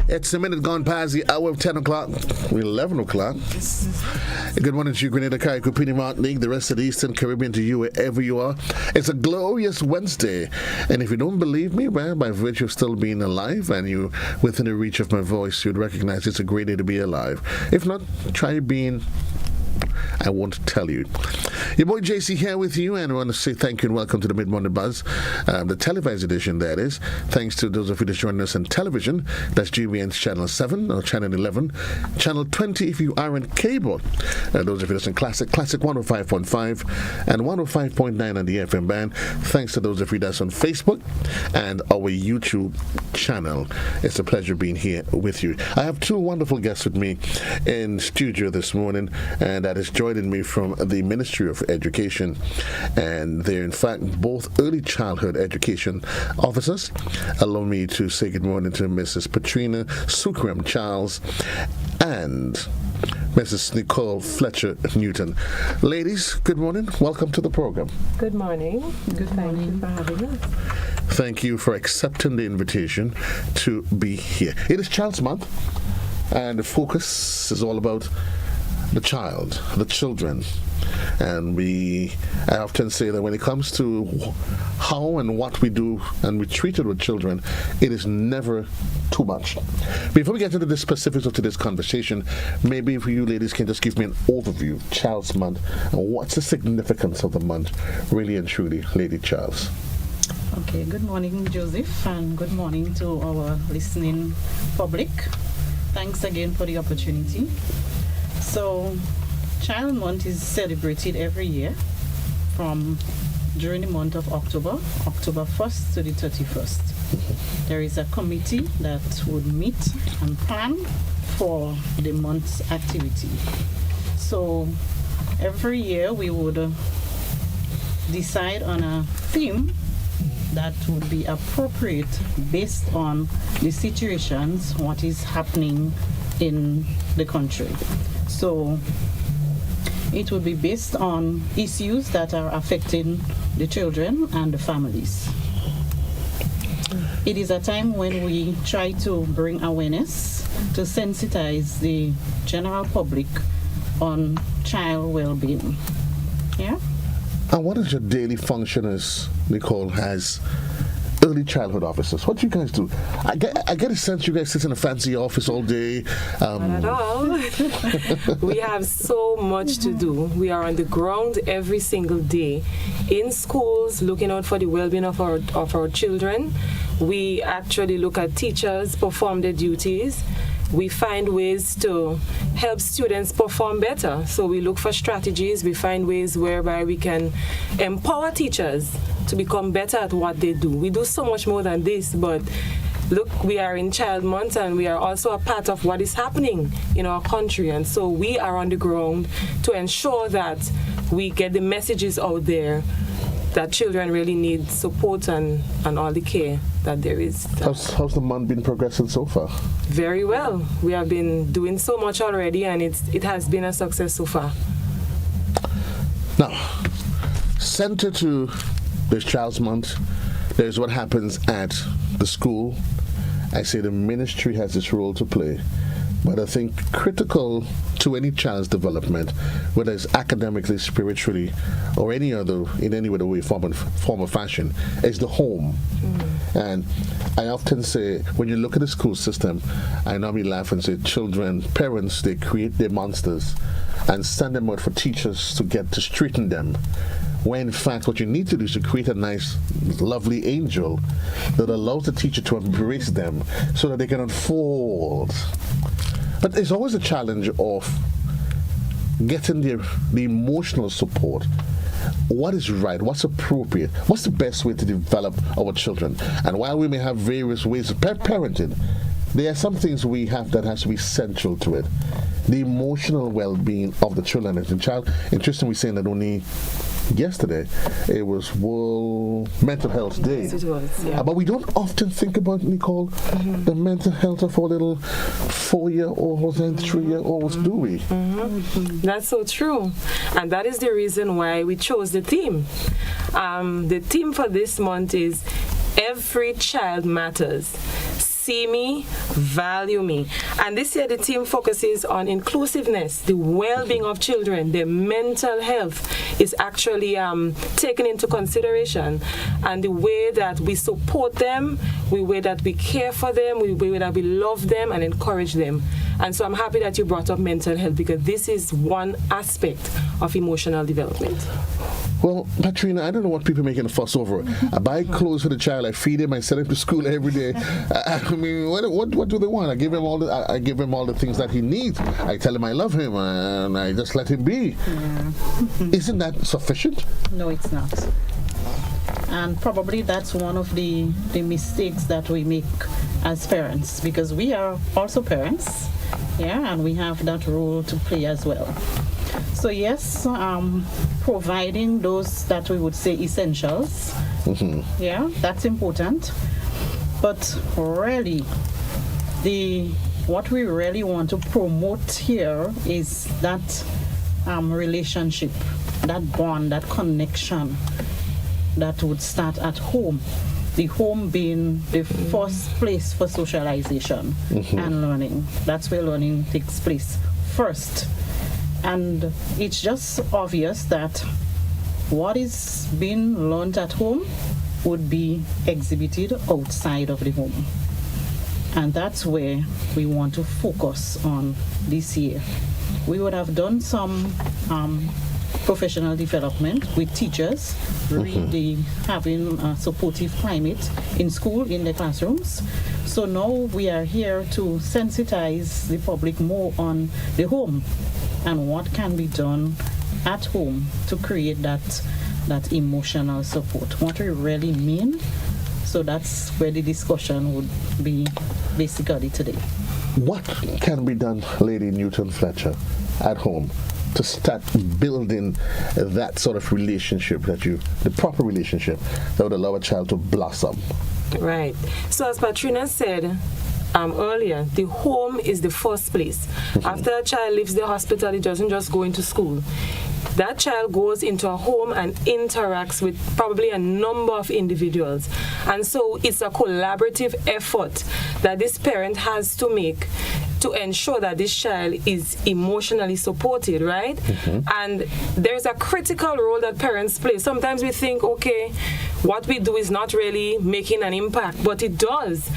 It's a minute gone past the hour of 10 o'clock, 11 o'clock. Good morning to you, Grenada, Carriacou, Petite Martinique, the rest of the Eastern Caribbean, to you wherever you are. It's a glorious Wednesday. And if you don't believe me, well, by virtue of still being alive and you within the reach of my voice, you'd recognize it's a great day to be alive. If not, try being... I won't tell you. Your boy JC here with you, and I want to say thank you and welcome to the Mid-Morning Buzz, the televised edition, that is. Thanks to those of you that joining us on television. That's GBN's Channel 7 or Channel 11, Channel 20 if you are in cable. Those of you that's in Classic 105.5 and 105.9 on the FM band. Thanks to those of you that's on Facebook and our YouTube channel. It's a pleasure being here with you. I have two wonderful guests with me in studio this morning, and that is joining me from the Ministry of Education, and they're in fact both early childhood education officers. Allow me to say good morning to Mrs. Patrina Sookram-Charles and Mrs. Nicurl Fletcher-Newton. Ladies, good morning. Welcome to the program. Good morning. Thank you for having us. Thank you for accepting the invitation to be here. It is Child's Month, and the focus is all about the child, the children. And I often say that when it comes to how and what we do and we treat it with children, it is never too much. Before we get into the specifics of today's conversation, maybe if you ladies can just give me an overview of Child's Month and what's the significance of the month, really and truly, Lady Charles. Okay, good morning, Joseph, and good morning to our listening public. Thanks again for the opportunity. So, Child Month is celebrated every year during the month of October 1st to the 31st. There is a committee that would meet and plan for the month's activity. So, every year we would decide on a theme that would be appropriate based on the situations, what is happening in the country. So it will be based on issues that are affecting the children and the families. It is a time when we try to bring awareness to sensitize the general public on child well-being. Yeah? And what is your daily function as Nicurl has early childhood officers? What do you guys do? I get a sense you guys sit in a fancy office all day. Not at all. We have so much to do. We are on the ground every single day in schools, looking out for the well-being of our children. We actually look at teachers perform their duties. We find ways to help students perform better. So we look for strategies. We find ways whereby we can empower teachers to become better at what they do. We do so much more than this, but look, we are in Child Month and we are also a part of what is happening in our country. And so we are on the ground to ensure that we get the messages out there that children really need support and all the care that there is. How's the month been progressing so far? Very well. We have been doing so much already, and it has been a success so far. Now, center to this Child's Month, there's what happens at the school. I say the ministry has its role to play, but I think critical to any child's development, whether it's academically, spiritually, or any other, in any other way, form or fashion, is the home. Mm-hmm. And I often say, when you look at the school system, I normally laugh and say, parents, they create their monsters and send them out for teachers to straighten them. When in fact what you need to do is to create a nice, lovely angel that allows the teacher to embrace them so that they can unfold. But there's always a challenge of getting the emotional support. What is right? What's appropriate? What's the best way to develop our children? And while we may have various ways of parenting, there are some things we have that has to be central to it. The emotional well-being of the children and the child. Interesting, we're saying that only yesterday it was World Mental Health Day. Yes, it was, yeah. But we don't often think about, Nicurl, the mental health of our little 4-year-olds and 3-year-olds, do we? That's so true. And that is the reason why we chose the theme. The theme for this month is Every Child Matters. see me, value me. And this year the team focuses on inclusiveness, the well-being of children, their mental health is actually taken into consideration, and the way that we support them, the way that we care for them, the way that we love them and encourage them. And so I'm happy that you brought up mental health, because this is one aspect of emotional development. Well, Patrina, I don't know what people are making a fuss over. I buy clothes for the child. I feed him. I send him to school every day. I mean, what do they want? I give him all the things that he needs. I tell him I love him, and I just let him be. Yeah. Isn't that sufficient? No, it's not. And probably that's one of the mistakes that we make as parents, because we are also parents, yeah, and we have that role to play as well. So yes, providing those that we would say essentials, yeah, that's important. But really, what we really want to promote here is that relationship, that bond, that connection that would start at home. The home being the first place for socialization and learning. That's where learning takes place first. And it's just obvious that what is being learned at home would be exhibited outside of the home. And that's where we want to focus on this year. We would have done some professional development with teachers, really having a supportive climate in school, in the classrooms. So now we are here to sensitize the public more on the home and what can be done at home to create that emotional support. What we really mean. So that's where the discussion would be basically today. What can be done, Lady Newton Fletcher, at home to start building that sort of relationship, the proper relationship that would allow a child to blossom? Right. So as Patrina said earlier, the home is the first place. After a child leaves the hospital, it doesn't just go into school. That child goes into a home and interacts with probably a number of individuals. And so it's a collaborative effort that this parent has to make to ensure that this child is emotionally supported, right? And there's a critical role that parents play. Sometimes we think, okay, what we do is not really making an impact, but it does.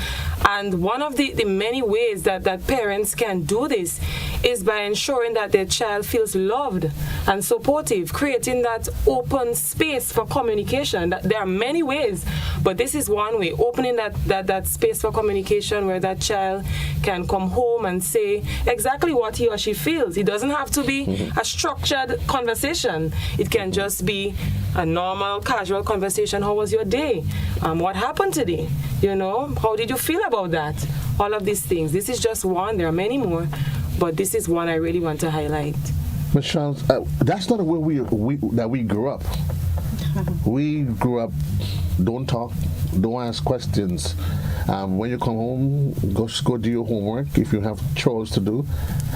And one of the many ways that parents can do this is by ensuring that their child feels loved and supportive, creating that open space for communication. There are many ways, but this is one way, opening that space for communication where that child can come home and say exactly what he or she feels. It doesn't have to be a structured conversation. It can just be a normal, casual conversation. How was your day? What happened today? You know, how did you feel about that? All of these things. This is just one. There are many more, but this is one I really want to highlight. Ms. Charles, that's not the way we grew up. We grew up, don't talk, don't ask questions. When you come home, just go do your homework if you have chores to do,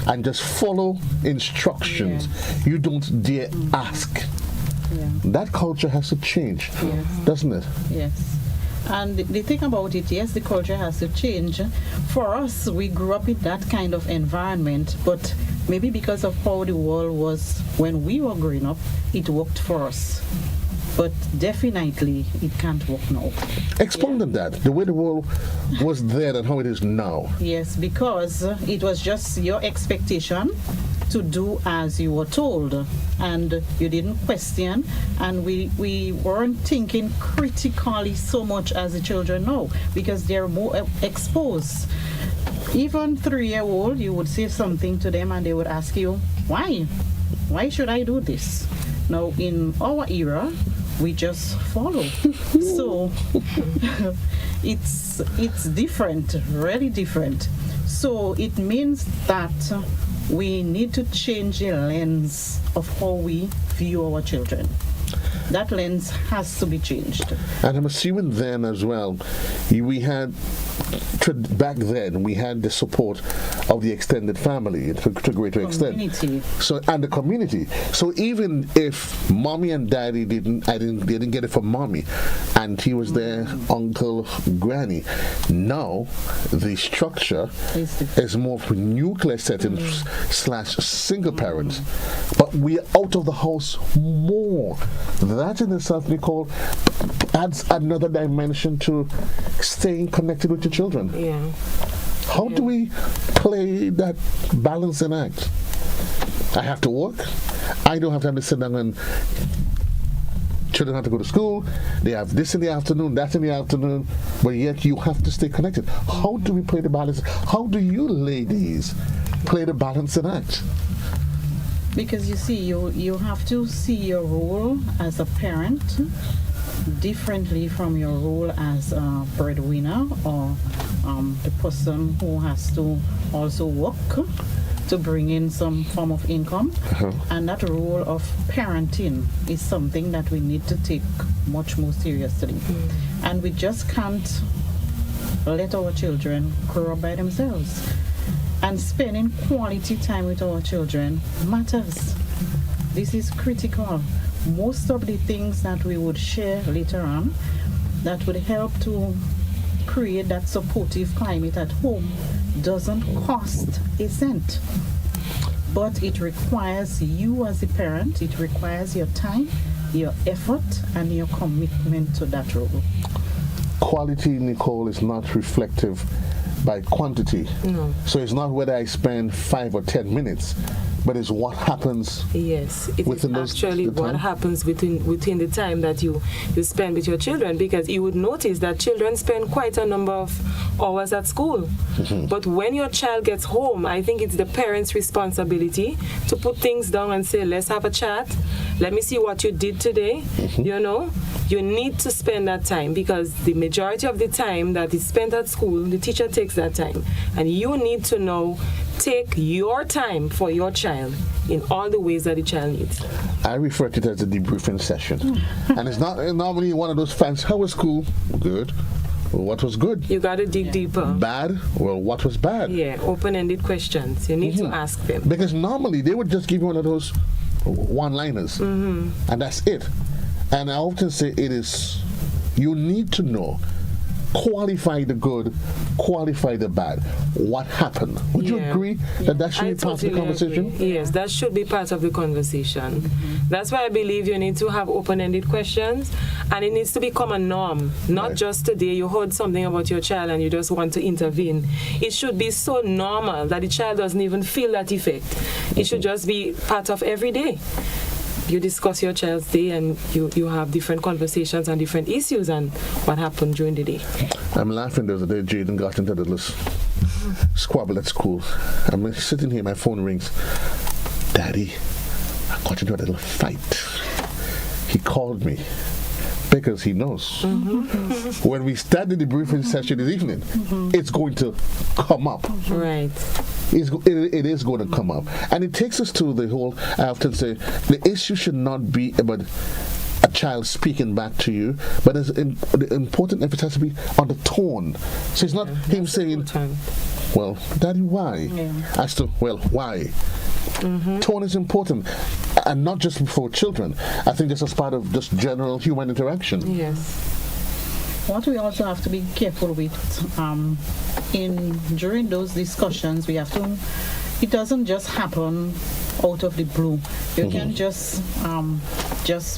and just follow instructions. Yeah. You don't dare ask. Yeah. That culture has to change, doesn't it? Yes. And the thing about it, yes, the culture has to change. For us, we grew up in that kind of environment, but maybe because of how the world was when we were growing up, it worked for us. But definitely, it can't work now. Expound on that, the way the world was then and how it is now. Yes, because it was just your expectation to do as you were told, and you didn't question, and we weren't thinking critically so much as the children now, because they're more exposed. Even 3-year-old, you would say something to them and they would ask you, why should I do this? Now in our era, we just follow. So it's different, really different. So it means that we need to change the lens of how we view our children. That lens has to be changed. And I'm assuming then as well, we had back then we had the support of the extended family to a greater extent. So and the community. So even if mommy and daddy didn't get it from mommy, and he was there, uncle, granny. Now the structure is more for nuclear settings / single parents, but we are out of the house more. That in itself, Nicurl, adds another dimension to staying connected with your children. Yeah. How do we play that balancing act? I have to work. I don't have time to sit down and children have to go to school. They have this in the afternoon, that in the afternoon, but yet you have to stay connected. How do we play the balance? How do you ladies play the balancing act? Because you see, you have to see your role as a parent differently from your role as a breadwinner or the person who has to also work to bring in some form of income. And that role of parenting is something that we need to take much more seriously. And we just can't let our children grow up by themselves. And spending quality time with our children matters. This is critical. Most of the things that we would share later on that would help to create that supportive climate at home doesn't cost a cent. But it requires you as a parent, it requires your time, your effort, and your commitment to that role. Quality, Nicurl, is not reflective by quantity. No. So it's not whether I spend 5 or 10 minutes, but it's what happens. Yes, it is actually what happens within the time that you spend with your children, because you would notice that children spend quite a number of hours at school. But when your child gets home, I think it's the parent's responsibility to put things down and say, let's have a chat. Let me see what you did today. You know, you need to spend that time, because the majority of the time that is spent at school, the teacher takes that time. And you need to know, take your time for your child in all the ways that the child needs. I refer to it as a debriefing session. And it's not normally one of those fans, how was school? Good. Well, what was good? You got to dig deeper. Bad? Well, what was bad? Yeah, open-ended questions. You need to ask them. Because normally they would just give you one of those one-liners. And that's it. And I often say it is, you need to know, qualify the good, qualify the bad. What happened? Would you agree that should be part of the conversation? Agree. Yes, that should be part of the conversation. That's why I believe you need to have open-ended questions, and it needs to become a norm. Not just today you heard something about your child and you just want to intervene. It should be so normal that the child doesn't even feel that effect. It should just be part of every day. You discuss your child's day and you have different conversations and different issues and what happened during the day. I'm laughing the other day. Jaden got into the little squabble at school. I'm sitting here, my phone rings. Daddy, I got into a little fight. He called me because he knows. When we start the debriefing session this evening, it's going to come up. Right. It is going to come up. And it takes us to the whole, I often say, the issue should not be about a child speaking back to you, but the important emphasis has to be on the tone. So it's not him saying, well, Daddy, why? As to, well, why? Tone is important, and not just for children. I think this is part of just general human interaction. Yes. What we also have to be careful with, during those discussions, we have to, it doesn't just happen out of the blue. You can't just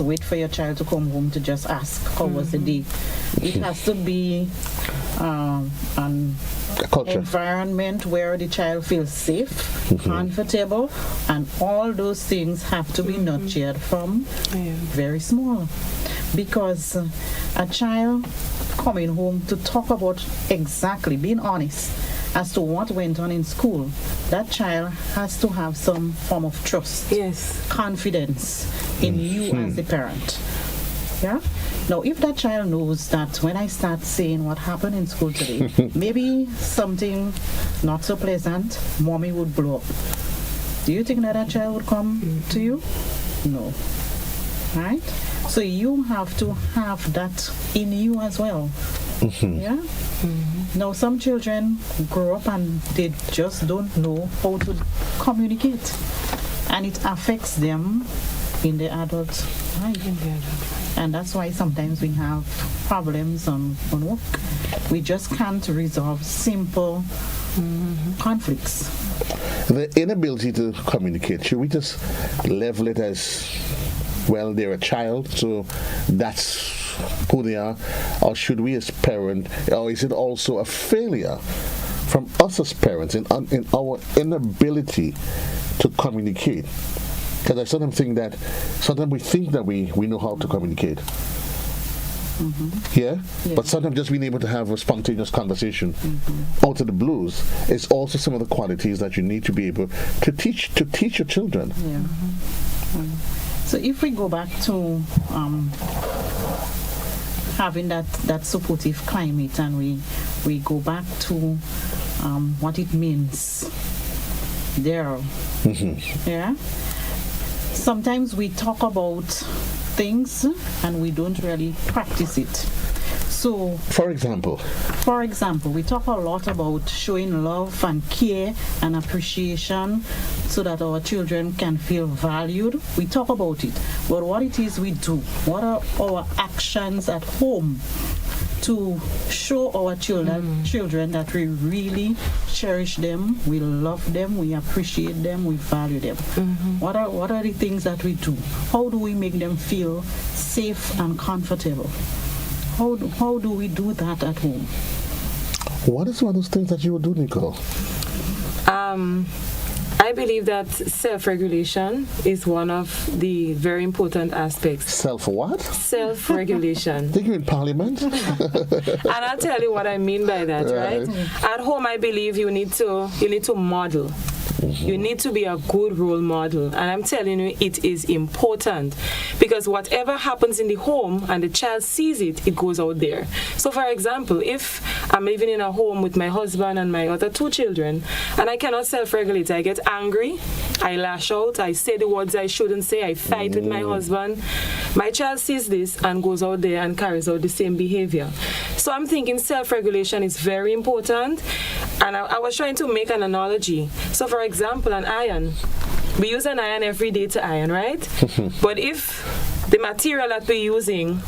wait for your child to come home to just ask, how was the day? It has to be an environment where the child feels safe, comfortable, and all those things have to be nurtured from very small. Because a child coming home to talk about exactly, being honest as to what went on in school, that child has to have some form of trust, confidence in you as a parent. Yeah? Now, if that child knows that when I start saying what happened in school today, maybe something not so pleasant, mommy would blow up. Do you think that child would come to you? No. Right? So you have to have that in you as well. Yeah. Now some children grow up and they just don't know how to communicate, and it affects them in the adult life. And that's why sometimes we have problems on work. We just can't resolve simple conflicts. The inability to communicate, should we just level it as, well, they're a child, so that's who they are? Or should we as parents, or is it also a failure from us as parents in our inability to communicate? Because I sometimes think that, we think that we know how to communicate. Yeah? But sometimes just being able to have a spontaneous conversation out of the blues is also some of the qualities that you need to be able to teach your children. So if we go back to having that supportive climate, and we go back to what it means there. Yeah. Sometimes we talk about things and we don't really practice it. So, for example, we talk a lot about showing love and care and appreciation so that our children can feel valued. We talk about it, but what it is we do, what are our actions at home to show our children that we really cherish them, we love them, we appreciate them, we value them. What are the things that we do? How do we make them feel safe and comfortable? How do we do that at home? What is one of those things that you would do, Nicurl? I believe that self-regulation is one of the very important aspects. Self what? Self-regulation. Think you're in Parliament? And I'll tell you what I mean by that, right? At home, I believe you need to model. You need to be a good role model. And I'm telling you, it is important. Because whatever happens in the home and the child sees it, it goes out there. So, for example, if I'm living in a home with my husband and my other 2 children, and I cannot self-regulate, I get angry, I lash out, I say the words I shouldn't say, I fight with my husband, my child sees this and goes out there and carries out the same behavior. So I'm thinking self-regulation is very important. And I was trying to make an analogy. So, for example, an iron. We use an iron every day to iron, right? But if the material that we're using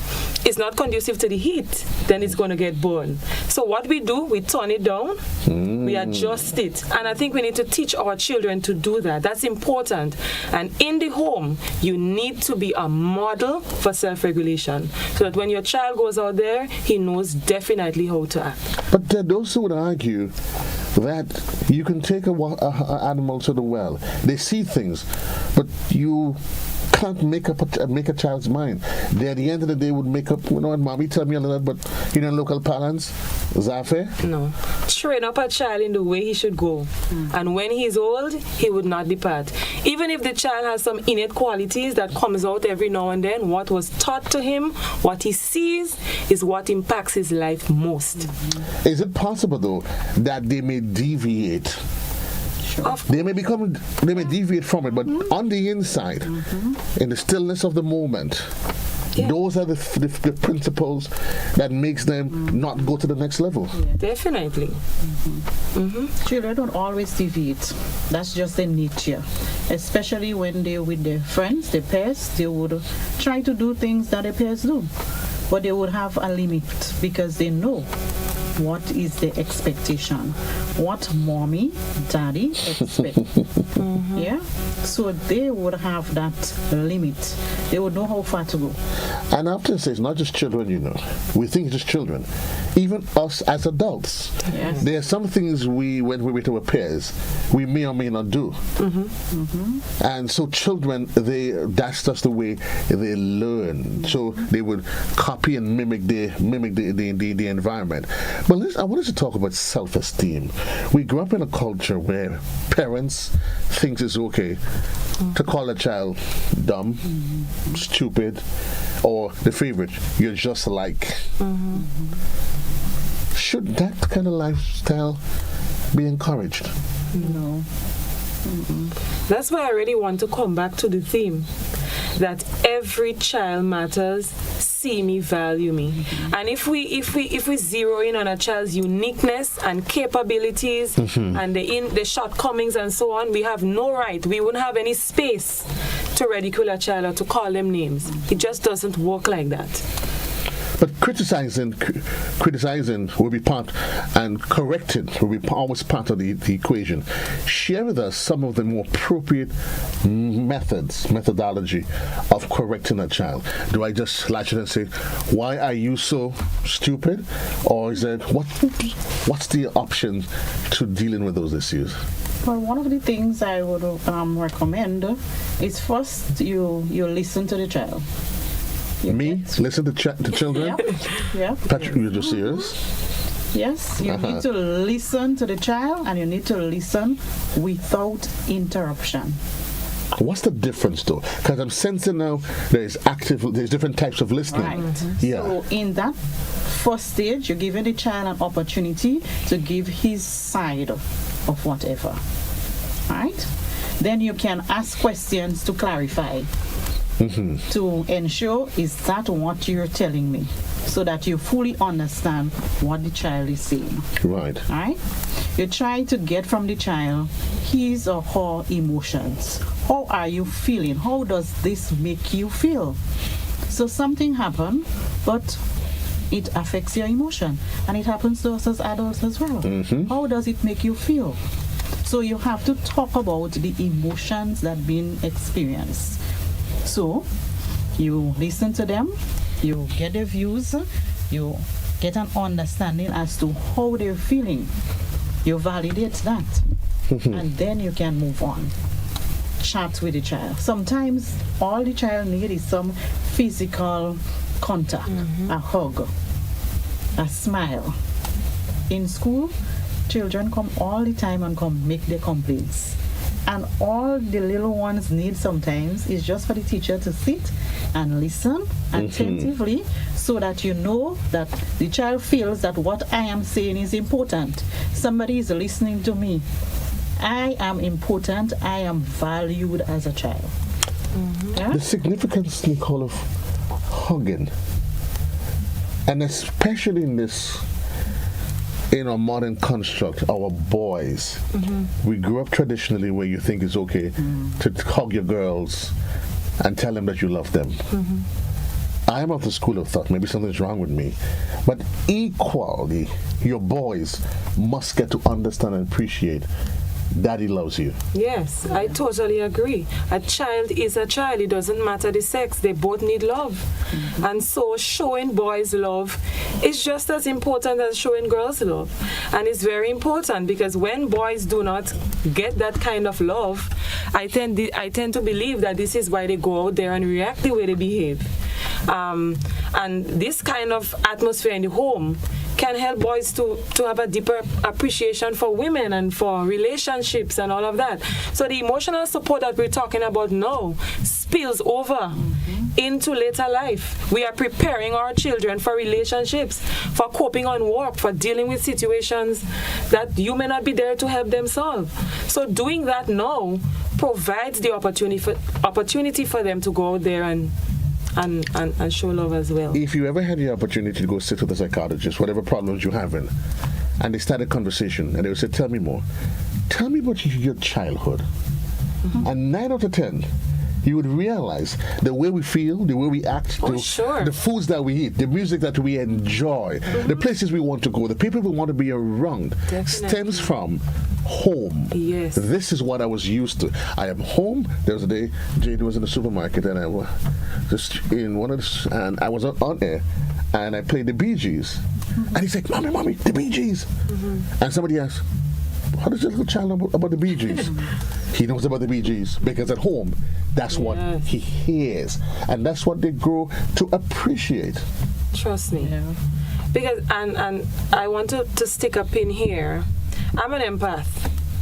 is not conducive to the heat, then it's going to get burned. So what we do, we turn it down, we adjust it. And I think we need to teach our children to do that. That's important. And in the home, you need to be a model for self-regulation, so that when your child goes out there, he knows definitely how to act. But there are those who would argue that you can take an animal to the well. They see things, but you can't make a child's mind. They at the end of the day would make up, and mommy tell me a little, but local parents, is that fair? No. Train up a child in the way he should go. And when he's old, he would not depart. Even if the child has some innate qualities that comes out every now and then, what was taught to him, what he sees, is what impacts his life most. Is it possible, though, that they may deviate? They may deviate from it, but on the inside, in the stillness of the moment, those are the principles that makes them not go to the next level. Definitely. Children don't always deviate. That's just their nature. Especially when they're with their friends, their peers, they would try to do things that their peers do. But they would have a limit because they know what is the expectation, what mommy, daddy expect. Yeah, so they would have that limit. They would know how far to go. And I often say it's not just children, we think it's just children. Even us as adults, there are some things when we're with our peers, we may or may not do. And so children, that's just the way they learn. So they would copy and mimic the environment. But I want us to talk about self-esteem. We grew up in a culture where parents think it's okay to call a child dumb, stupid, or the favorite, you're just like. Should that kind of lifestyle be encouraged? No. That's why I really want to come back to the theme that every child matters see me, value me. And if we zero in on a child's uniqueness and capabilities and the shortcomings and so on, we have no right. We wouldn't have any space to ridicule a child or to call them names. It just doesn't work like that. But criticizing will be part, and correcting will be always part of the equation. Share with us some of the more appropriate methodology of correcting a child. Do I just latch it and say, "Why are you so stupid?" Or is it what's the option to dealing with those issues? Well, one of the things I would recommend is first you listen to the child. Listen to children? Yeah. Patrick, you're just serious? Yes, you need to listen to the child, and you need to listen without interruption. What's the difference, though? Because I'm sensing now there's different types of listening. Right. Yeah. So in that first stage, you're giving the child an opportunity to give his side of whatever. Right? Then you can ask questions to clarify. To ensure, is that what you're telling me? So that you fully understand what the child is saying. Right. Right? You try to get from the child his or her emotions. How are you feeling? How does this make you feel? So something happened, but it affects your emotion. And it happens to us as adults as well. How does it make you feel? So you have to talk about the emotions that been experienced. So, you listen to them, you get their views, you get an understanding as to how they're feeling. You validate that, and then you can move on. Chat with the child. Sometimes all the child needs is some physical contact, a hug, a smile. In school, children come all the time and come make their complaints. And all the little ones need sometimes is just for the teacher to sit and listen attentively so that you know that the child feels that what I am saying is important. Somebody is listening to me. I am important. I am valued as a child. Yeah? The significance, Nicurl, of hugging, and especially in our modern construct, our boys, we grew up traditionally where you think it's okay to hug your girls and tell them that you love them. I am of the school of thought, maybe something's wrong with me, but equally, your boys must get to understand and appreciate Daddy loves you. Yes, I totally agree. A child is a child. It doesn't matter the sex. They both need love. And so showing boys love is just as important as showing girls love. And it's very important because when boys do not get that kind of love, I tend to believe that this is why they go out there and react the way they behave. And this kind of atmosphere in the home can help boys to have a deeper appreciation for women and for relationships and all of that. So the emotional support that we're talking about now spills over into later life. We are preparing our children for relationships, for coping on work, for dealing with situations that you may not be there to help them solve. So doing that now provides the opportunity for them to go out there and show love as well. If you ever had the opportunity to go sit with a psychologist, whatever problems you're having, and they start a conversation, and they would say, tell me more. Tell me about your childhood. And 9 out of 10, you would realize the way we feel, the way we act, the foods that we eat, the music that we enjoy, the places we want to go, the people we want to be around, stems from home. Yes. This is what I was used to. I am home. There was a day Jade was in the supermarket and I was just in one of the, and I was on air and I played the Bee Gees. And he's like, Mommy, the Bee Gees. And somebody asked, how does your little child know about the Bee Gees? He knows about the Bee Gees because at home, that's what he hears. And that's what they grow to appreciate. Trust me. Yeah. Because, and I want to stick a pin here. I'm an empath,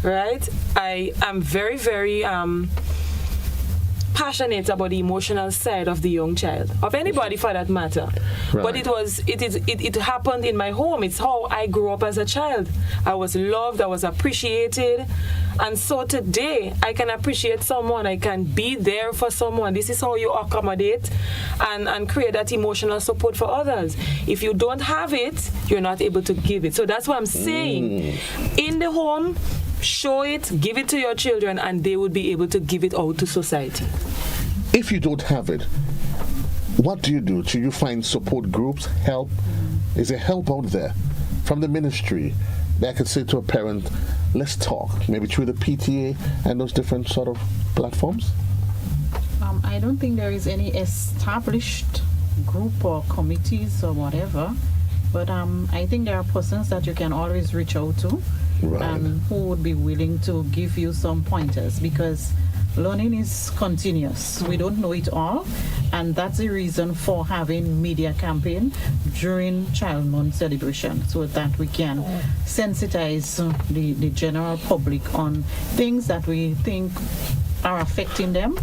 right? I am very, very passionate about the emotional side of the young child, of anybody for that matter. Right. But it happened in my home. It's how I grew up as a child. I was loved, I was appreciated. And so today, I can appreciate someone, I can be there for someone. This is how you accommodate and create that emotional support for others. If you don't have it, you're not able to give it. So that's what I'm saying. In the home, show it, give it to your children, and they would be able to give it out to society. If you don't have it, what do you do? Do you find support groups, help? Is there help out there from the ministry that I could say to a parent, let's talk, maybe through the PTA and those different sort of platforms? I don't think there is any established group or committees or whatever, but I think there are persons that you can always reach out to, Right. who would be willing to give you some pointers, because learning is continuous. We don't know it all, and that's the reason for having media campaign during Child Month celebration, so that we can sensitize the general public on things that we think are affecting them,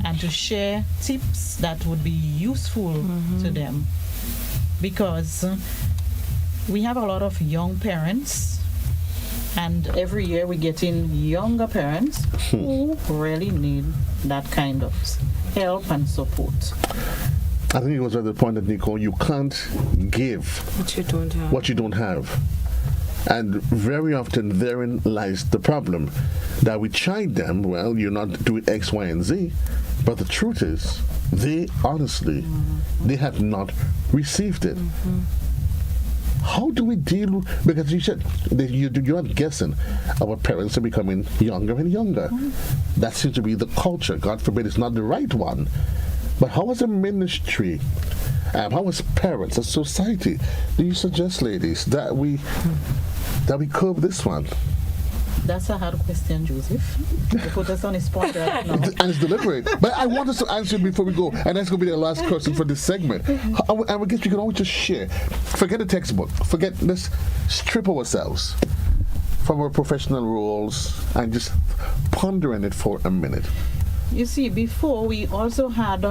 and to share tips that would be useful to them, because we have a lot of young parents, and every year we get in younger parents who really need that kind of help and support. I think it was at the point that, Nicurl, you can't give What you don't have. what you don't have. And very often therein lies the problem, that we chide them, well, you're not doing X, Y, and Z, but the truth is, they honestly, they have not received it. How do we deal, because you said that you're not guessing, our parents are becoming younger and younger. That seems to be the culture. God forbid it's not the right one. But how as a ministry, how as parents, as society, do you suggest, ladies, that we curb this one? That's a hard question, Joseph. You put us on the spot right now. And it's deliberate. But I want us to answer it before we go. And that's going to be the last question for this segment. And I guess we can always just share. Forget the textbook. Let's strip ourselves from our professional roles and just ponder on it for a minute. You see, before we also had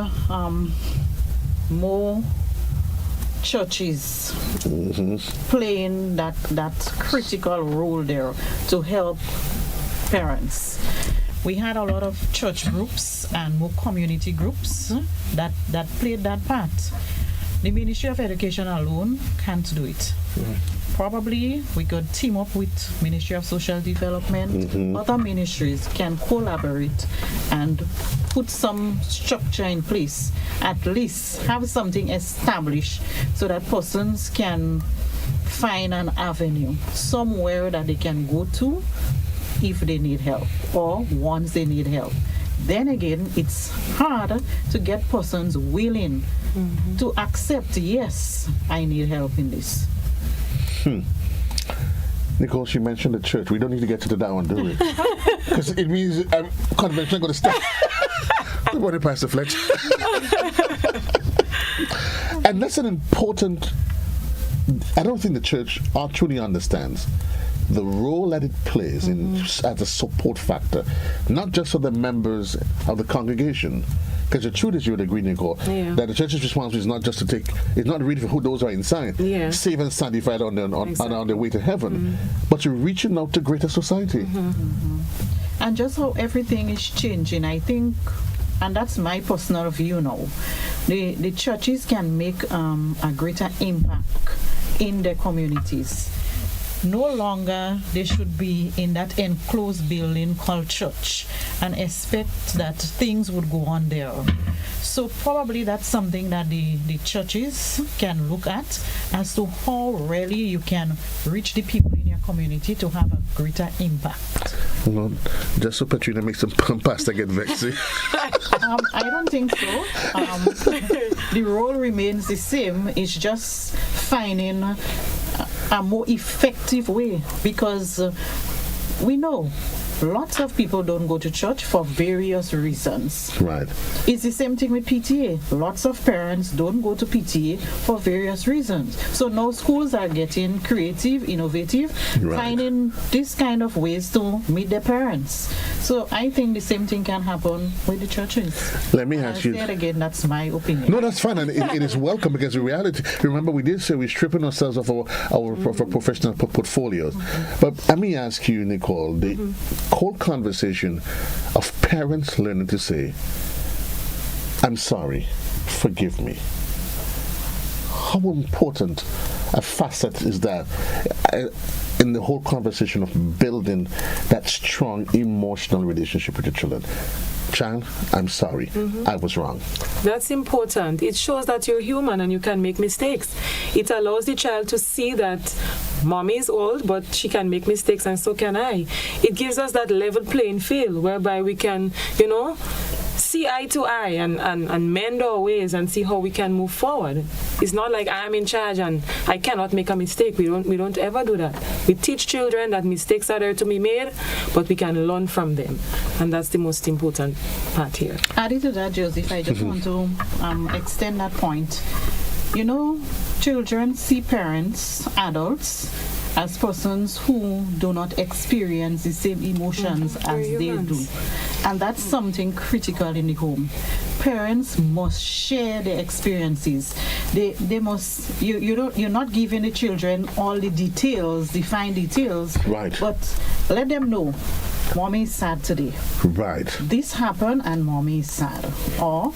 more churches playing that critical role there to help parents. We had a lot of church groups and more community groups that played that part. The Ministry of Education alone can't do it. Probably we could team up with Ministry of Social Development. Other ministries can collaborate and put some structure in place. At least have something established so that persons can find an avenue somewhere that they can go to if they need help or once they need help. Then again, it's hard to get persons willing to accept, yes, I need help in this. Nicurl, she mentioned the church. We don't need to get to that one, do we? Because it means convention going to start. Good morning, Pastor Fletcher. And that's an important... I don't think the church truly understands the role that it plays as a support factor, not just for the members of the congregation. Because the truth is, you would agree, Nicurl, that the church's responsibility is not just to take, it's not really for who those are inside, save and sanctified on their way to heaven, but to reaching out to greater society. And just how everything is changing, I think, and that's my personal view now, the churches can make a greater impact in their communities. No longer they should be in that enclosed building called church and expect that things would go on there. So probably that's something that the churches can look at as to how really you can reach the people in your community to have a greater impact. Well, just so Patrina makes some pasta get vexed. I don't think so. The role remains the same. It's just finding a more effective way, because we know lots of people don't go to church for various reasons. Right. It's the same thing with PTA. Lots of parents don't go to PTA for various reasons. So now schools are getting creative, innovative, finding this kind of ways to meet their parents. So I think the same thing can happen with the churches. Let me ask you. Say it again, that's my opinion. No, that's fine, and it is welcome because in reality, remember we did say we're stripping ourselves of our professional portfolios. But let me ask you, Nicurl, the whole conversation of parents learning to say, I'm sorry, forgive me. How important a facet is that in the whole conversation of building that strong emotional relationship with your children? Child, I'm sorry. I was wrong. That's important. It shows that you're human and you can make mistakes. It allows the child to see that mommy is old, but she can make mistakes and so can I. It gives us that level playing field whereby we can, see eye to eye and mend our ways and see how we can move forward. It's not like I'm in charge and I cannot make a mistake. We don't ever do that. We teach children that mistakes are there to be made, but we can learn from them. And that's the most important part here. Adding to that, Joseph, I just want to extend that point. Children see parents, adults, as persons who do not experience the same emotions as they do. And that's something critical in the home. Parents must share their experiences. They must, you're not giving the children all the details, the fine details, right? But let them know, mommy is sad today. Right. This happened and mommy is sad. Or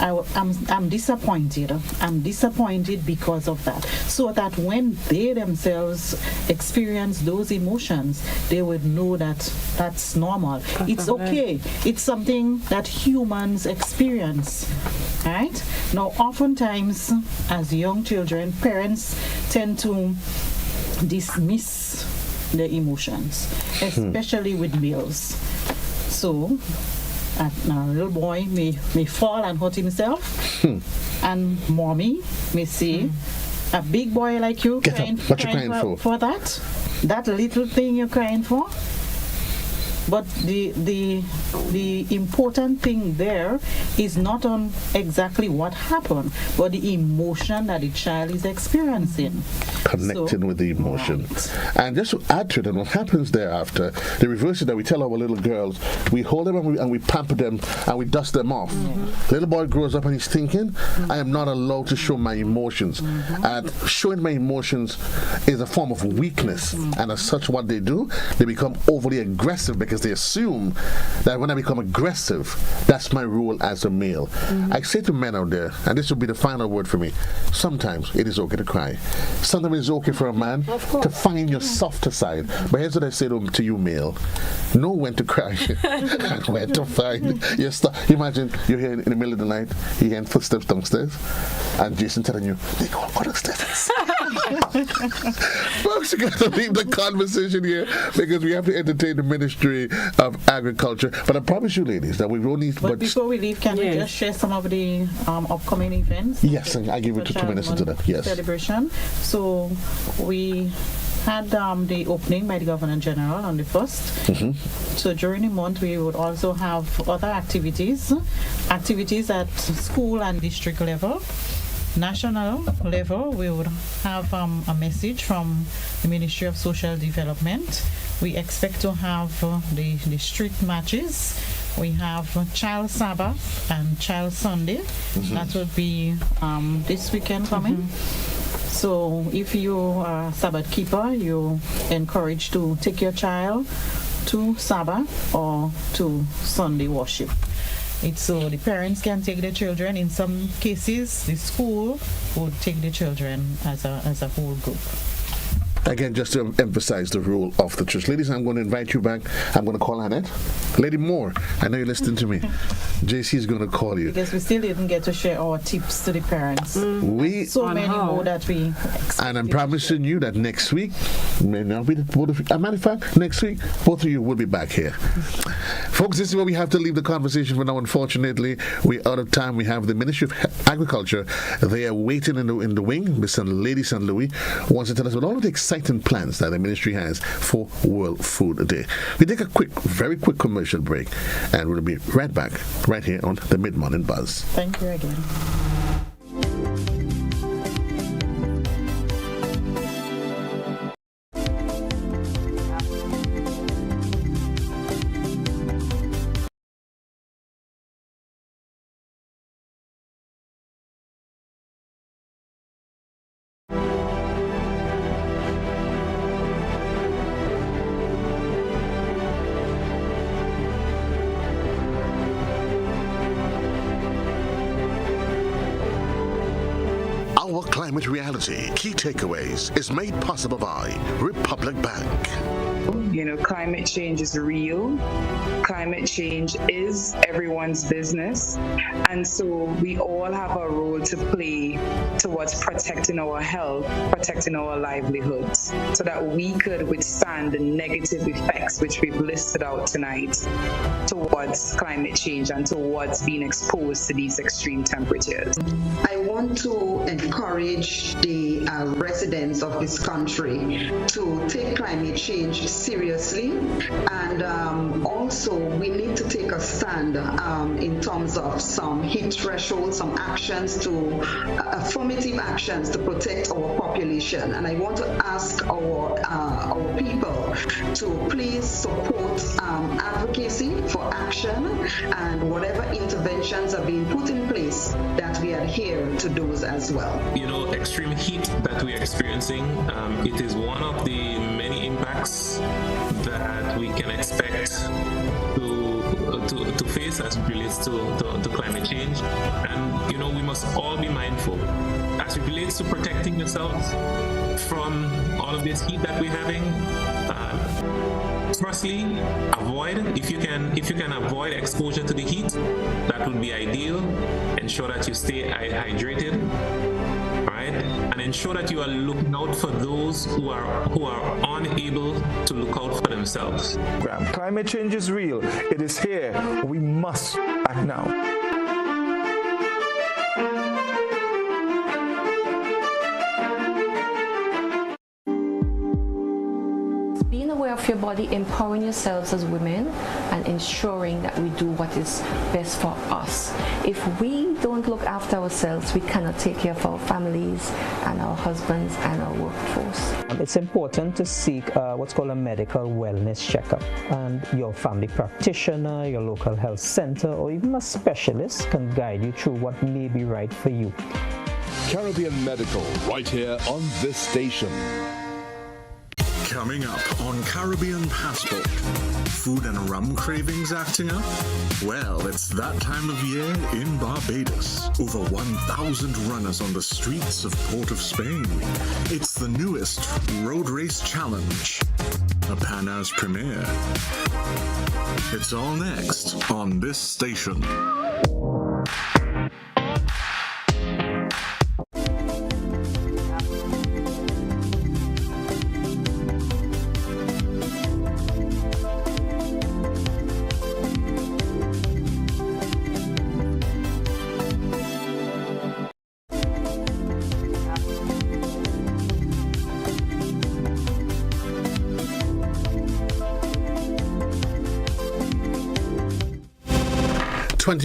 I'm disappointed. I'm disappointed because of that. So that when they themselves experience those emotions, they would know that that's normal. It's okay. It's something that humans experience. Right? Now, oftentimes, as young children, parents tend to dismiss their emotions, especially with males. So, a little boy may fall and hurt himself, and mommy may say, a big boy like you crying for that little thing you're crying for. But the important thing there is not on exactly what happened, but the emotion that the child is experiencing. Connecting with the emotion. Right. And just to add to it, and what happens thereafter, the reverse is that we tell our little girls, we hold them and we pamper them and we dust them off. Little boy grows up and he's thinking, I am not allowed to show my emotions. And showing my emotions is a form of weakness. And as such, what they do, they become overly aggressive because they assume that when I become aggressive, that's my role as a male. I say to men out there, and this will be the final word for me, sometimes it is okay to cry. Sometimes it's okay for a man to find your softer side. But here's what I say to you, male. Know when to cry and when to find your stuff. Imagine you're here in the middle of the night, you're hearing footsteps downstairs, and Jason telling you, they go upstairs. Folks, you got to leave the conversation here because we have to entertain the Ministry of Agriculture. But I promise you, ladies, that we only. But before we leave, can we just share some of the upcoming events? Yes, I give you 2 minutes into that. Yes. Celebration. So we had the opening by the Governor General on the 1st. So during the month, we would also have other activities at school and district level. National level, we would have a message from the Ministry of Social Development. We expect to have the street matches. We have Child Sabbath and Child Sunday. That would be this weekend coming. So if you are a Sabbath keeper, you're encouraged to take your child to Sabbath or to Sunday worship. It's so the parents can take their children. In some cases, the school would take the children as a whole group. Again, just to emphasize the role of the church. Ladies, I'm going to invite you back. I'm going to call Annette. Lady Moore, I know you're listening to me. JC is going to call you. Because we still didn't get to share our tips to the parents. So many more that we expect. And I'm promising you that next week, may not be both of you. As a matter of fact, next week, both of you will be back here. Folks, this is where we have to leave the conversation for now. Unfortunately, we're out of time. We have the Ministry of Agriculture. They are waiting in the wing. Lady St. Louis wants to tell us about all of the exciting plans that the ministry has for World Food Day. We take a very quick commercial break, and we'll be right back right here on the Mid-Morning Buzz. Thank you again. Our Climate Reality Key Takeaways is made possible by Republic Bank. You know, climate change is real. Climate change is everyone's business. And so we all have a role to play towards protecting our health, protecting our livelihoods, so that we could withstand the negative effects which we've listed out tonight towards climate change and towards being exposed to these extreme temperatures. I want to encourage the residents of this country to take climate change seriously, and also we need to take a stand in terms of some heat thresholds, some actions to affirmative actions to protect our population. And I want to ask our people to please support advocacy for action, and whatever interventions are being put in place, that we adhere to those as well. You know, extreme heat that we're experiencing, it is one of the many impacts that we can expect to face as it relates to climate change. And, you know, we must all be mindful as it relates to protecting yourselves from all of this heat that we're having. Firstly, if you can avoid exposure to the heat, that would be ideal. Ensure that you stay hydrated, right? And ensure that you are looking out for those who are unable to look out for themselves. Climate change is real. It is here. We must act now. Being aware of your body, empowering yourselves as women, and ensuring that we do what is best for us. If we don't look after ourselves, we cannot take care of our families and our husbands and our workforce. It's important to seek what's called a medical wellness checkup, and your family practitioner, your local health center, or even a specialist can guide you through what may be right for you. Caribbean Medical, right here on this station. Coming up on Caribbean Passport, food and rum cravings acting up? Well, it's that time of year in Barbados. Over 1,000 runners on the streets of Port of Spain. It's the newest road race challenge, a Panas premiere. It's all next on this station.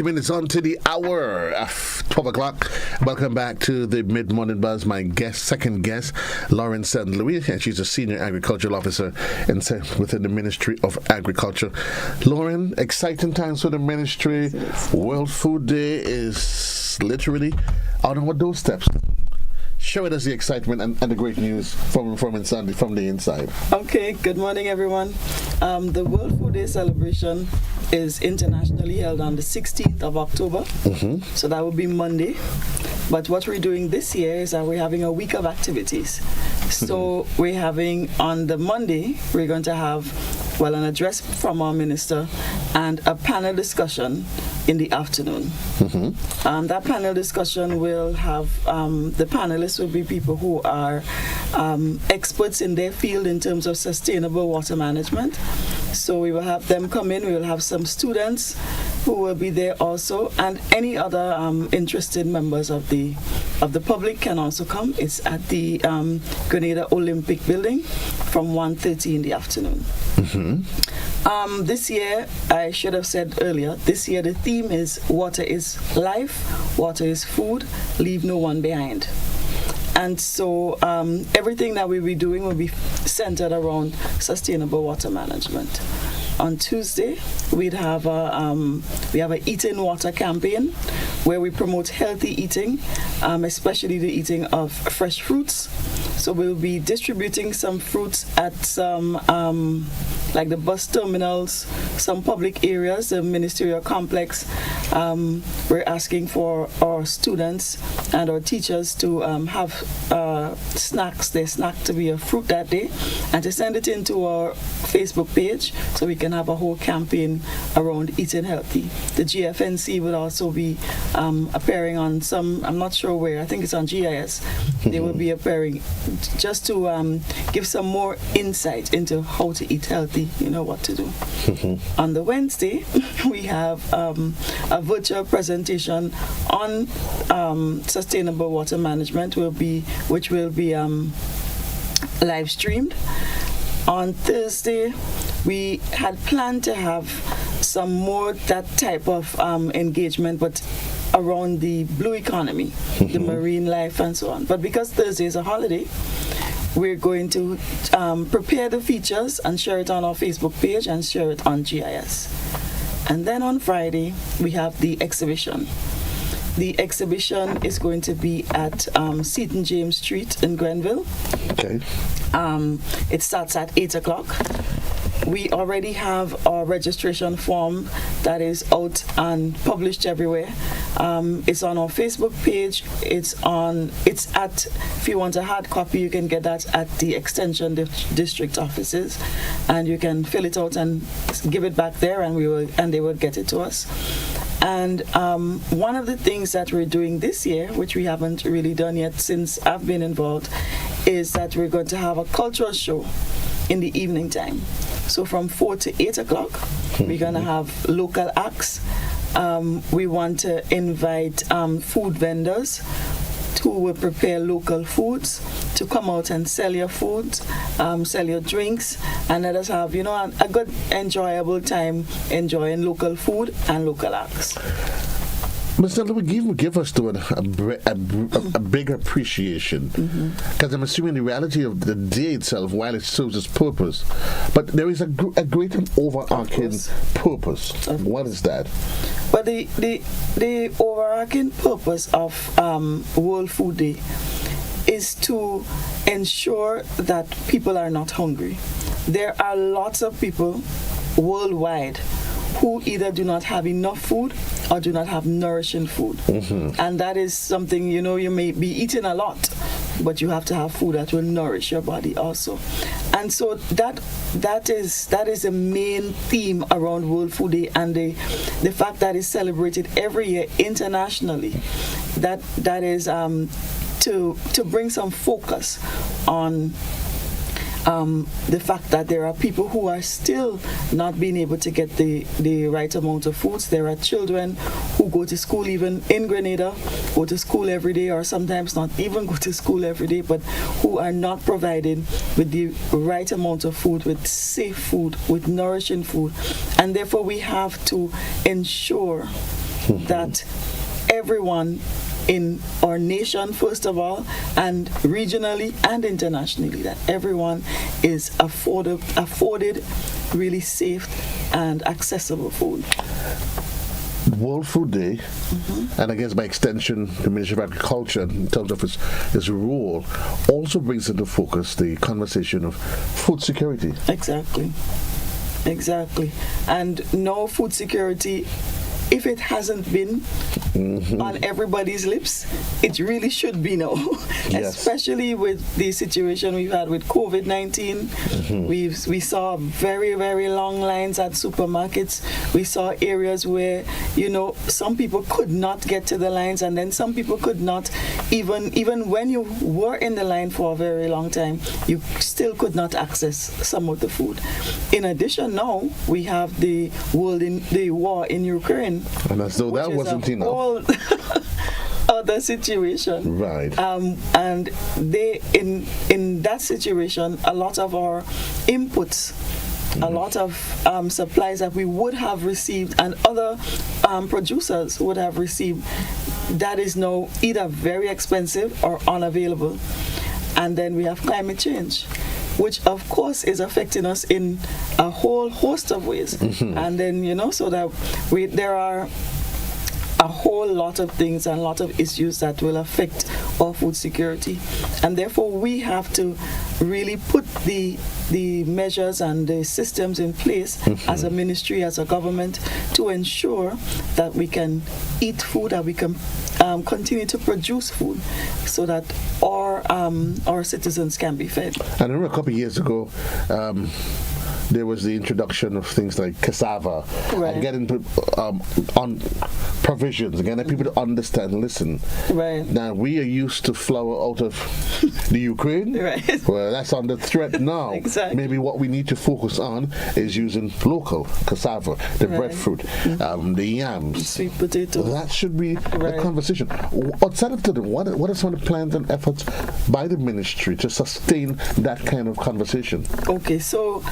Minutes on to the hour of 12 o'clock. Welcome back to the Mid-Morning Buzz. My second guest, Lauren St. Louis, and she's a senior agricultural officer within the Ministry of Agriculture. Lauren, exciting times for the ministry. World Food Day is literally out on our doorsteps. Share with us the excitement and the great news from the inside. Okay, good morning, everyone. The World Food Day celebration is internationally held on the 16th of October, so that will be Monday. But what we're doing this year is that we're having a week of activities. So we're having, on the Monday, we're going to have, an address from our minister and a panel discussion in the afternoon. That panel discussion will have, the panelists will be people who are experts in their field in terms of sustainable water management. So we will have them come in, we will have some students who will be there also, and any other interested members of the public can also come. It's at the Grenada Olympic Building from 1:30 in the afternoon. This year, I should have said earlier, this year the theme is water is life, water is food, leave no one behind. And so everything that we'll be doing will be centered around sustainable water management. On Tuesday, we have a Eat in Water campaign where we promote healthy eating, especially the eating of fresh fruits. So we'll be distributing some fruits at some, like the bus terminals, some public areas, the ministerial complex. We're asking for our students and our teachers to have snacks, their snack to be a fruit that day, and to send it into our Facebook page so we can have a whole campaign around eating healthy. The GFNC will also be appearing on some, I'm not sure where, I think it's on GIS. They will be appearing just to give some more insight into how to eat healthy, what to do. On the Wednesday, we have a virtual presentation on sustainable water management, which will be live streamed. On Thursday, we had planned to have some more that type of engagement, but around the blue economy, the marine life and so on. But because Thursday is a holiday, we're going to prepare the features and share it on our Facebook page and share it on GIS. And then on Friday, we have the exhibition. The exhibition is going to be at Seton James Street in Grenville. Okay. It starts at 8 o'clock. We already have our registration form that is out and published everywhere. It's on our Facebook page. If you want a hard copy, you can get that at the Extension District offices, and you can fill it out and give it back there, and they will get it to us. And one of the things that we're doing this year, which we haven't really done yet since I've been involved, is that we're going to have a cultural show in the evening time. So from 4 to 8 o'clock, we're going to have local acts. We want to invite food vendors who will prepare local foods to come out and sell your foods, sell your drinks, and let us have, a good, enjoyable time enjoying local food and local acts. Mr. Louis, give us a big appreciation, because I'm assuming the reality of the day itself, while it serves its purpose, but there is a great and overarching purpose. What is that? But the overarching purpose of World Food Day is to ensure that people are not hungry. There are lots of people worldwide who either do not have enough food or do not have nourishing food. And that is something, you may be eating a lot, but you have to have food that will nourish your body also. And so that is the main theme around World Food Day, and the fact that it's celebrated every year internationally. That is to bring some focus on the fact that there are people who are still not being able to get the right amount of foods. There are children who go to school, even in Grenada, go to school every day, or sometimes not even go to school every day, but who are not provided with the right amount of food, with safe food, with nourishing food. And therefore we have to ensure that everyone in our nation, first of all, and regionally and internationally, that everyone is afforded really safe and accessible food. World Food Day, and I guess by extension, the Ministry of Agriculture, in terms of its role, also brings into focus the conversation of food security. Exactly. And no food security, if it hasn't been on everybody's lips, it really should be now. Yes. Especially with the situation we've had with COVID-19. We saw very, very long lines at supermarkets. We saw areas where, some people could not get to the lines, and then some people could not, even when you were in the line for a very long time, you still could not access some of the food. In addition, now we have the war in Ukraine, again. And as though that wasn't enough. Other situation, right? And they in that situation, a lot of our inputs, a lot of supplies that we would have received and other producers would have received, that is now either very expensive or unavailable. And then we have climate change, which of course is affecting us in a whole host of ways. And then so that there are a whole lot of things and a lot of issues that will affect our food security, and therefore we have to really put the measures and the systems in place as a ministry, as a government, to ensure that we can eat food, that we can continue to produce food, so that our citizens can be fed. I remember a couple of years ago, there was the introduction of things like cassava, and getting on provisions, again, that people to understand and listen. Right. Now, we are used to flour out of the Ukraine. Right. Well, that's under threat now. Exactly. Maybe what we need to focus on is using local cassava, the breadfruit, the yams. Sweet potatoes. That should be the conversation. Outside of that, what are some of the plans and efforts by the ministry to sustain that kind of conversation? Okay, so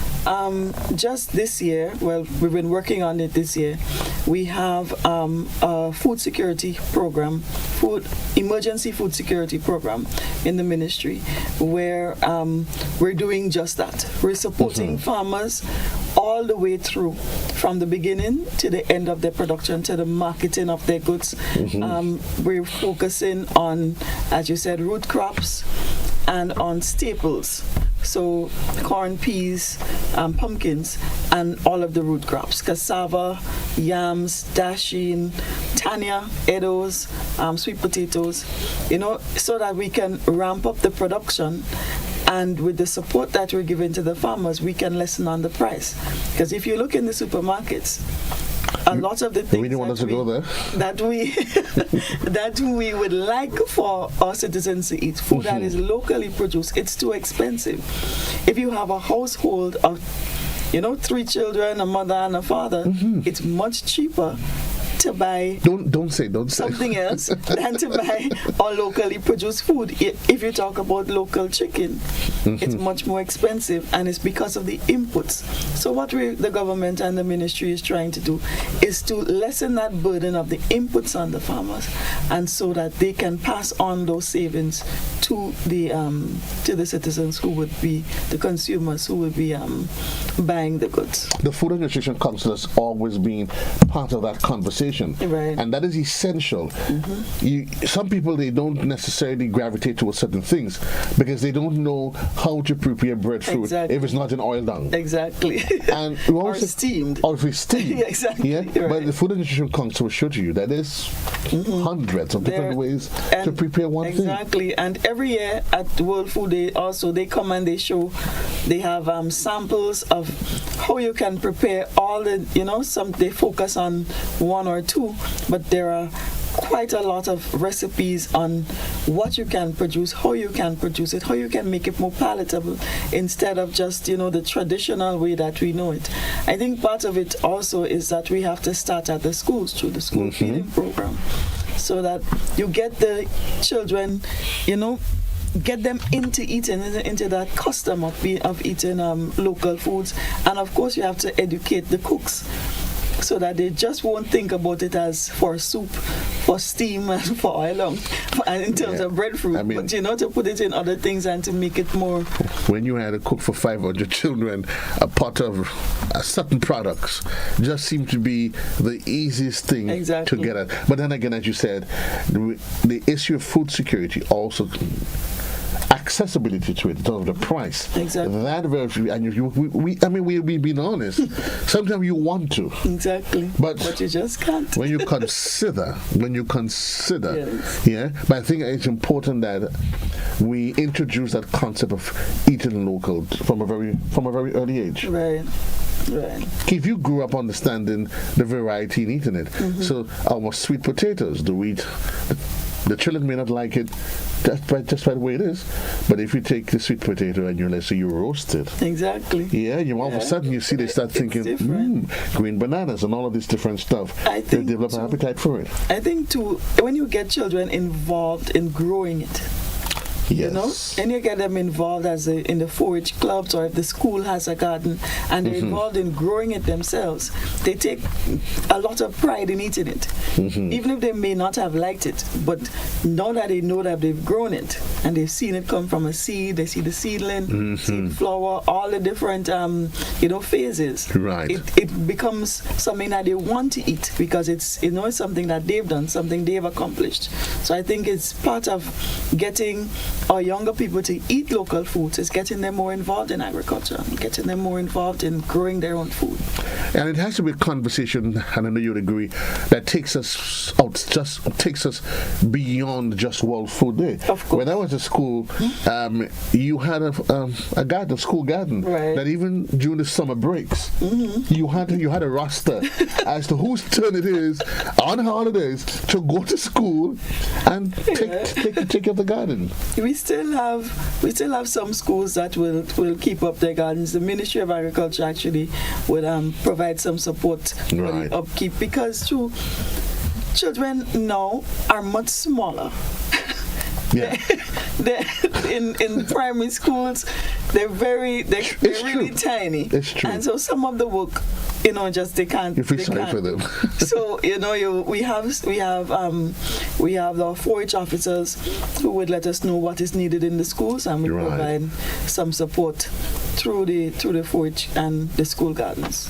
just this year, well, we've been working on it this year, we have a food security program, emergency food security program in the ministry, where we're doing just that. We're supporting farmers all the way through, from the beginning to the end of their production, to the marketing of their goods. We're focusing on, as you said, root crops and on staples. So corn, peas, pumpkins, and all of the root crops, cassava, yams, dasheen, tanya, edos, sweet potatoes, so that we can ramp up the production. And with the support that we're giving to the farmers, we can lessen on the price. Because if you look in the supermarkets, a lot of the things that we would like for our citizens to eat, food that is locally produced, it's too expensive. If you have a household of 3 children, a mother and a father, it's much cheaper to buy don't say something else than to buy our locally produced food. If you talk about local chicken, it's much more expensive, and it's because of the inputs. So what the government and the ministry is trying to do is to lessen that burden of the inputs on the farmers, and so that they can pass on those savings to the citizens who would be the consumers who would be buying the goods. The Food and Nutrition Council has always been part of that conversation. Right. And that is essential. Some people, they don't necessarily gravitate towards certain things because they don't know how to prepare breadfruit if it's not in oil down. Exactly. And or steamed. Or if it's steamed. Exactly. Yeah. Right. But the Food and Nutrition Council will show to you that there's hundreds of different ways to prepare one thing. Exactly. And every year at World Food Day also, they come and they show, they have samples of how you can prepare all the, they focus on one or two, but there are quite a lot of recipes on what you can produce, how you can produce it, how you can make it more palatable instead of just, the traditional way that we know it. I think part of it also is that we have to start at the schools through the school feeding program, so that you get the children, get them into that custom of eating local foods. And of course you have to educate the cooks, so that they just won't think about it as for soup, for steam, and for oil, in terms of breadfruit. I mean, but to put it in other things and to make it more. When you had to cook for 500 children, a pot of certain products just seemed to be the easiest thing to get at. But then again, as you said, the issue of food security also. Accessibility to it in terms of the price. Exactly. That we'll be honest. Sometimes you want to. Exactly. But you just can't. When you consider, yes. Yeah. But I think it's important that we introduce that concept of eating local from a very early age. Right. Right. Keith, you grew up understanding the variety in eating it. So our sweet potatoes, do we eat The children may not like it just by the way it is, but if you take the sweet potato and let's say you roast it. Exactly. Yeah, you all of a sudden you see they start thinking, green bananas and all of this different stuff. I think they develop an appetite for it. I think too, when you get children involved in growing it, yes. You know, and you get them involved in the 4-H clubs, or if the school has a garden and they're involved in growing it themselves, they take a lot of pride in eating it, even if they may not have liked it. But now that they know that they've grown it and they've seen it come from a seed, they see the seedling, seed flower, all the different phases. Right. It becomes something that they want to eat because it's it's something that they've done, something they've accomplished. So I think it's part of getting our younger people to eat local foods, is getting them more involved in agriculture, getting them more involved in growing their own food. And it has to be a conversation, and I know you'd agree, that takes us beyond just World Food Day. Of course. When I was at school, you had a garden, a school garden, right, that even during the summer breaks, you had a roster as to whose turn it is on holidays to go to school and take care of the garden. We still have some schools that will keep up their gardens. The Ministry of Agriculture actually would provide some support for the upkeep, because children now are much smaller. Yeah. in primary schools, they're really tiny. It's true. And so some of the work, they can't. You feel sorry for them. So we have our 4-H officers who would let us know what is needed in the schools, and we provide some support through the 4-H and the school gardens.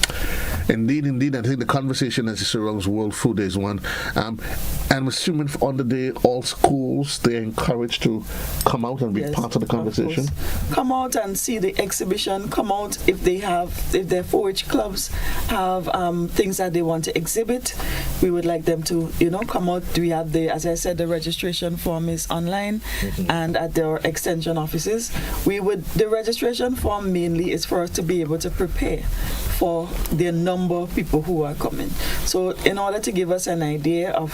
Indeed. I think the conversation as it surrounds World Food Day is one. I'm assuming on the day, all schools, they're encouraged to come out and be part of the conversation. Of come out and see the exhibition. Come out if their 4-H clubs have things that they want to exhibit. We would like them to, come out. We have as I said, the registration form is online and at their extension offices. The registration form mainly is for us to be able to prepare for the number of people who are coming. So in order to give us an idea of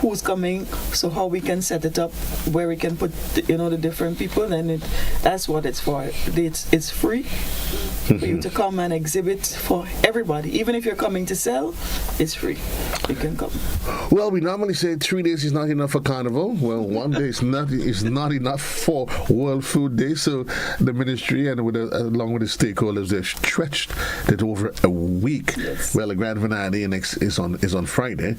who's coming, so how we can set it up, where we can put the different people, then that's what it's for. It's free for you to come and exhibit for everybody. Even if you're coming to sell, it's free. You can come. Well, we normally say 3 days is not enough for Carnival. Well, 1 day is not enough for World Food Day. So the ministry and along with the stakeholders, they've stretched it over a week. Yes. Well, the grand finale is on Friday,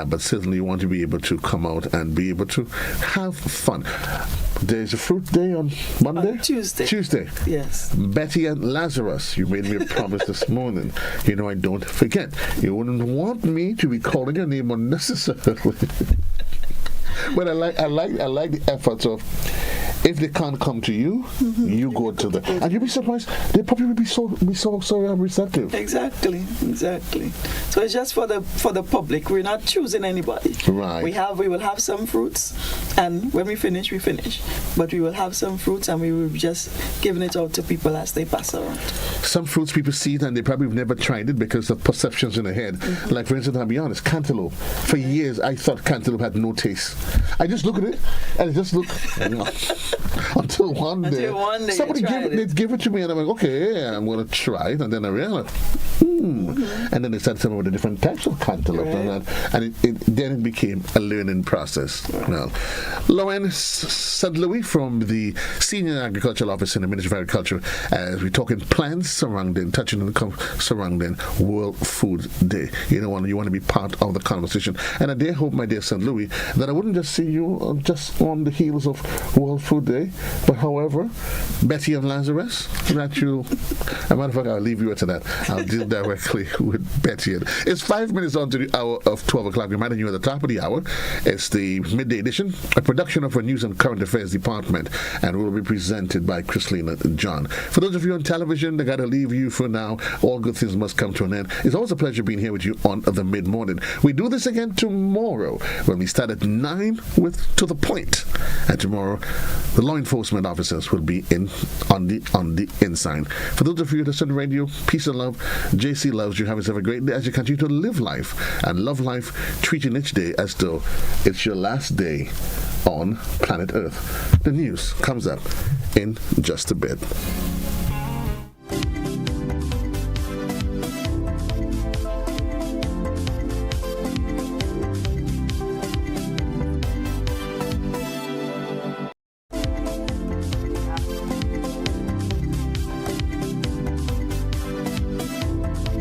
but certainly you want to be able to come out and be able to have fun. There's a fruit day on Monday? On Tuesday. Tuesday. Yes. Betty and Lazarus, you made me a promise this morning. I don't forget. You wouldn't want me to be calling your name unnecessarily. But I like the efforts of, if they can't come to you, you go to them. And you'll be surprised, they probably will be so receptive. Exactly. So it's just for the public. We're not choosing anybody. Right. We will have some fruits, and when we finish, we finish. But we will have some fruits, and we will be just giving it out to people as they pass around. Some fruits people see it and they probably have never tried it because of perceptions in their head. Like, for instance, I'll be honest, cantaloupe. For years, I thought cantaloupe had no taste. I just look at it, and it just looked... Until one day somebody gave it to me, and I'm like, okay, I'm going to try it, and then I realized, and then they started telling me about the different types of cantaloupe, and then it became a learning process. Well, Lauren St. Louis from the Senior Agricultural Office in the Ministry of Agriculture, as we're talking plans surrounding World Food Day. You want to be part of the conversation, and I hope, my dear St. Louis, that I wouldn't just see you just on the heels of World Food Day, but however, Betty and Lazarus, that you, as a matter of fact, I'll leave you to that. I'll deal directly with Betty. It's 5 minutes on to the hour of 12 o'clock. Reminding you at the top of the hour, it's the midday edition, a production of our News and Current Affairs Department, and will be presented by Christina John. For those of you on television, I got to leave you for now. All good things must come to an end. It's always a pleasure being here with you on the mid-morning. We do this again tomorrow when we start at 9 with To The Point. And tomorrow, the law enforcement officers will be on the inside. For those of you that listen to radio, peace and love. Jason JC loves you. Have yourself a great day as you continue to live life and love life, treating each day as though it's your last day on planet Earth. The news comes up in just a bit.